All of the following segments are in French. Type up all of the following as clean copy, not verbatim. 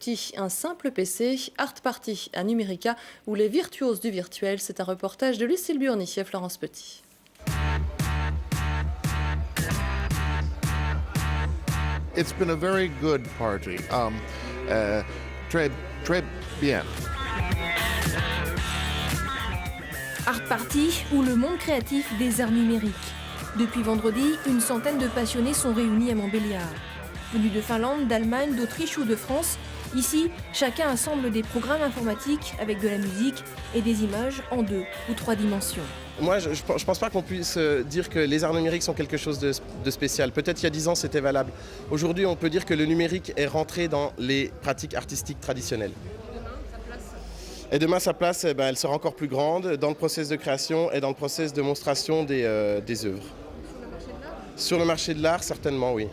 Party, un simple PC, Art Party, un numérica ou les virtuoses du virtuel. C'est un reportage de Lucille Burny et Florence Petit. It's been a very good party. Très bien. Art Party ou le monde créatif des arts numériques. Depuis vendredi, une centaine de passionnés sont réunis à Montbéliard. Venus de Finlande, d'Allemagne, d'Autriche ou de France, ici, chacun assemble des programmes informatiques avec de la musique et des images en 2 ou 3 dimensions. Moi, je ne pense pas qu'on puisse dire que les arts numériques sont quelque chose de spécial. Peut-être il y a 10 ans, c'était valable. Aujourd'hui, on peut dire que le numérique est rentré dans les pratiques artistiques traditionnelles. Et demain, sa place, elle sera encore plus grande dans le processus de création et dans le processus de monstration des œuvres. Sur le marché de l'art, certainement, oui.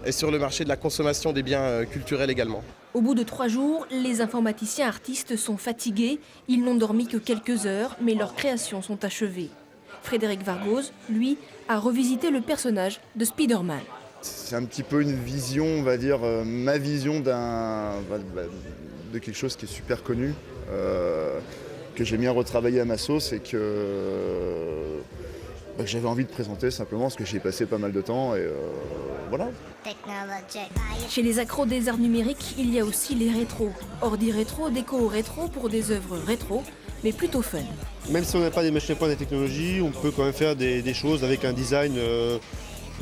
Et sur le marché de la consommation des biens culturels également. Au bout de 3 jours, les informaticiens artistes sont fatigués. Ils n'ont dormi que quelques heures, mais leurs créations sont achevées. Frédéric Vargoz, lui, a revisité le personnage de Spider-Man. C'est un petit peu une vision, on va dire, ma vision de quelque chose qui est super connu, que j'ai bien retravaillé à ma sauce et que j'avais envie de présenter simplement parce que j'y ai passé pas mal de temps et voilà. Chez les accros des arts numériques, il y a aussi les rétros. Ordi rétro, déco rétro pour des œuvres rétro, mais plutôt fun. Même si on n'a pas des machines à point des technologies, on peut quand même faire des choses avec un design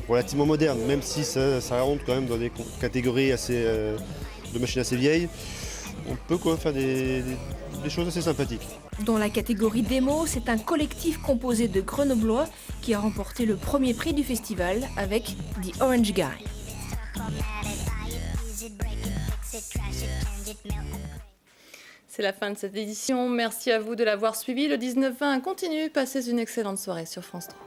relativement moderne, même si ça rentre quand même dans des catégories de machines assez vieilles. On peut quand même faire des choses assez sympathiques. Dans la catégorie démo, c'est un collectif composé de Grenoblois qui a remporté le premier prix du festival avec The Orange Guy. C'est la fin de cette édition. Merci à vous de l'avoir suivi. Le 19-20 continue. Passez une excellente soirée sur France 3.